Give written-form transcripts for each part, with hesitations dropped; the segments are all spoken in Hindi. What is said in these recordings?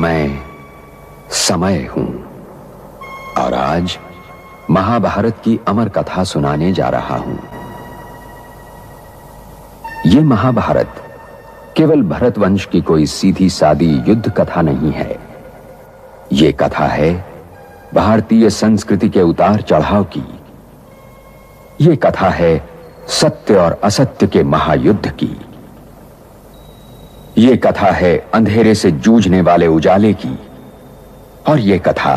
मैं समय हूं और आज महाभारत की अमर कथा सुनाने जा रहा हूं। यह महाभारत केवल भरतवंश की कोई सीधी सादी युद्ध कथा नहीं है। यह कथा है भारतीय संस्कृति के उतार चढ़ाव की। यह कथा है सत्य और असत्य के महायुद्ध की। यह कथा है अंधेरे से जूझने वाले उजाले की। और यह कथा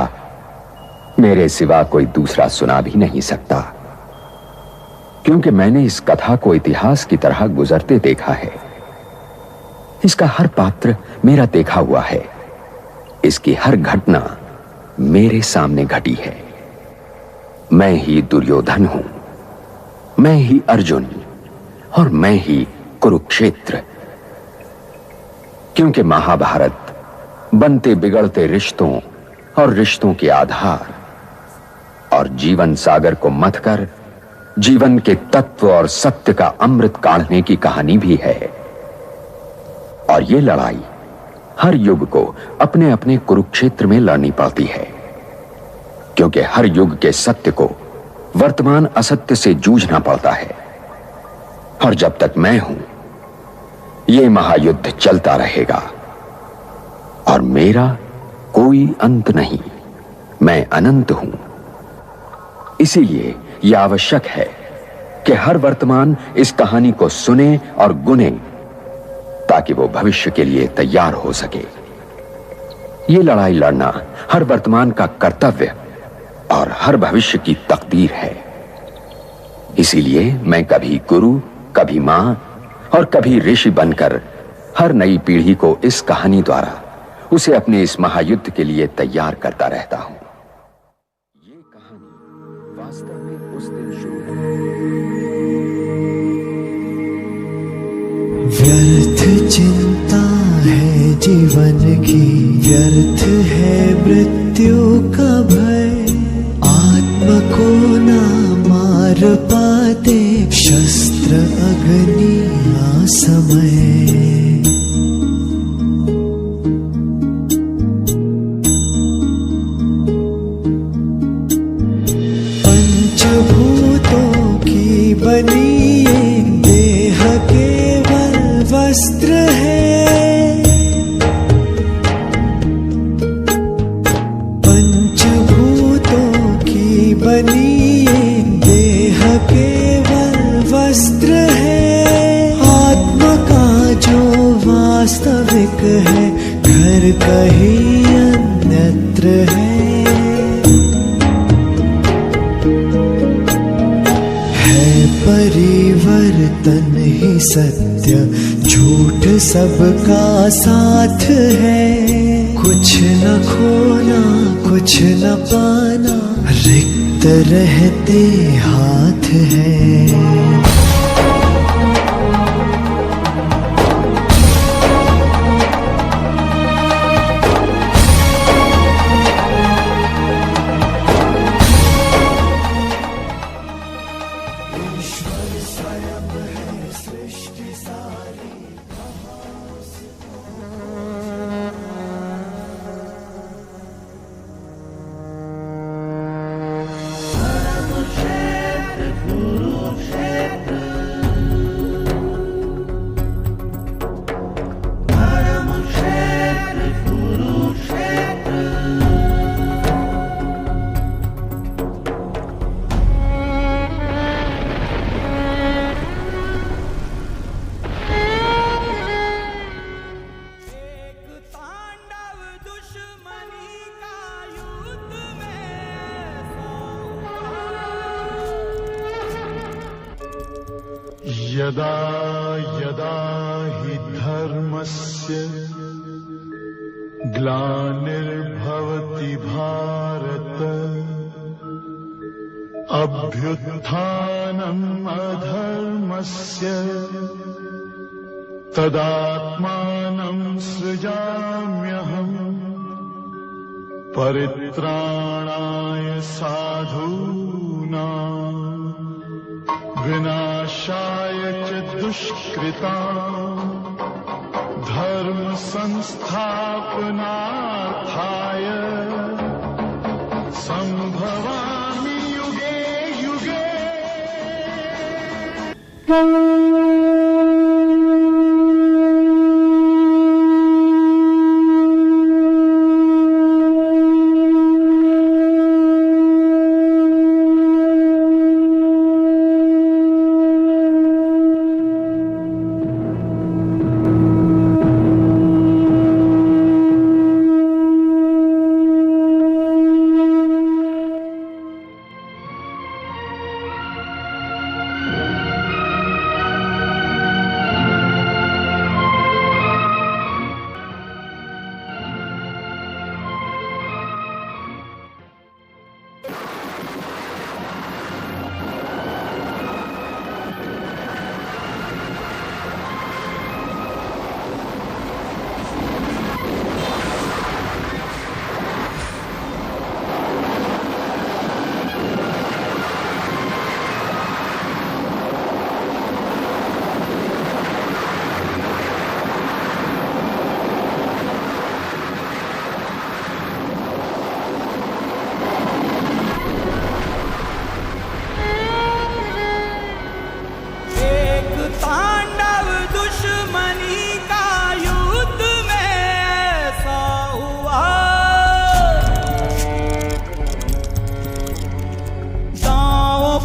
मेरे सिवा कोई दूसरा सुना भी नहीं सकता, क्योंकि मैंने इस कथा को इतिहास की तरह गुजरते देखा है। इसका हर पात्र मेरा देखा हुआ है। इसकी हर घटना मेरे सामने घटी है। मैं ही दुर्योधन हूं, मैं ही अर्जुन और मैं ही कुरुक्षेत्र। क्योंकि महाभारत बनते बिगड़ते रिश्तों और रिश्तों के आधार और जीवन सागर को मथकर जीवन के तत्व और सत्य का अमृत काढ़ने की कहानी भी है। और यह लड़ाई हर युग को अपने अपने कुरुक्षेत्र में लड़नी पड़ती है, क्योंकि हर युग के सत्य को वर्तमान असत्य से जूझना पड़ता है। और जब तक मैं हूं, यह महायुद्ध चलता रहेगा और मेरा कोई अंत नहीं। मैं अनंत हूं। इसीलिए यह आवश्यक है कि हर वर्तमान इस कहानी को सुने और गुने, ताकि वो भविष्य के लिए तैयार हो सके। यह लड़ाई लड़ना हर वर्तमान का कर्तव्य और हर भविष्य की तकदीर है। इसीलिए मैं कभी गुरु, कभी मां और कभी ऋषि बनकर हर नई पीढ़ी को इस कहानी द्वारा उसे अपने इस महायुद्ध के लिए तैयार करता रहता हूं। ये कहानी वास्तव में उस दिन शुरू व्यर्थ चिंता है जीवन की, व्यर्थ है मृत्यु का भय। आत्मा को ना मार पाते शस्त्र अग्नि असमय। पंचभूतों की बनी देह केवल वस्त्र है। पंचभूतों की बनी देह केवल वस्त्र है। आत्मा का जो वास्तविक है, घर कहीं अन्यत्र है। परिवर्तन ही सत्य, झूठ सबका साथ है। कुछ न खोना, कुछ न पाना, रिक्त रहते हाथ है। यदा यदा हि धर्मस्य ग्लानिर्भवति भारत, अभ्युत्थानम् अधर्मस्य तदात्मानं सृजाम्यहम्। परित्राणाय साधूनां विनाशाय च दुष्कृतां धर्म संस्थापनार्थाय संभवामि युगे युगे।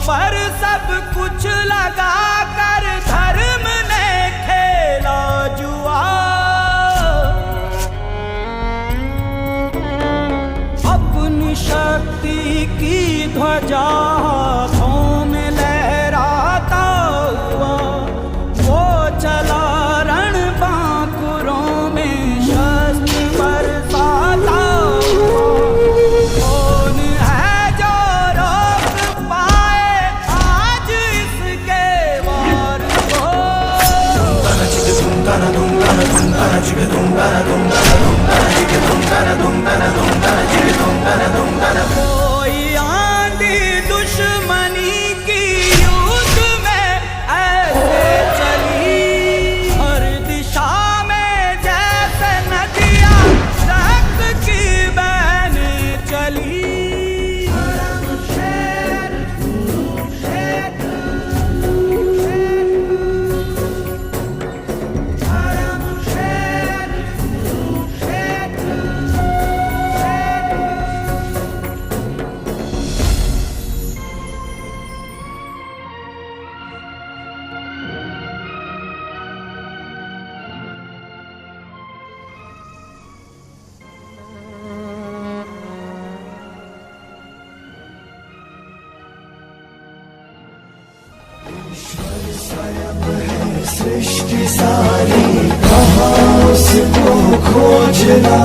पर सब कुछ लगा कर धर्म ने खेला जुआ। अपनी शक्ति की ध्वजा हाथों में लहराता हुआ वो चला रण बांकुरों में शस्त्र बरसाता हुआ। कौन है जो रोक पाए आज इसके वार को। कोई आंधी दुश्मनी की युद्ध में ऐसे चली, हर दिशा में जैसे नदियाँ रक्त की बहने चली। सृष्टि सारी कहाँ उसको खोजना।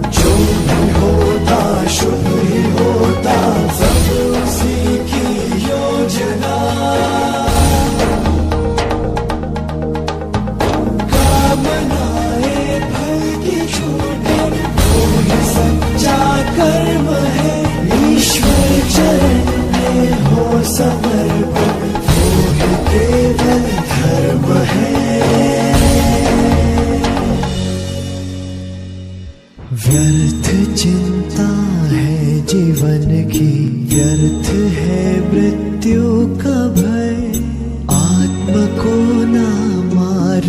जो भी होता शुभ ही होता सब उसी की योजना। कामनाएं फल की छूटे वो ही सच्चा कर्म है। ईश्वर चरण हो समर्पण वो ही केवल धर्म है। व्यर्थ चिंता है जीवन की, व्यर्थ है मृत्यु का भय। आत्मा को ना मार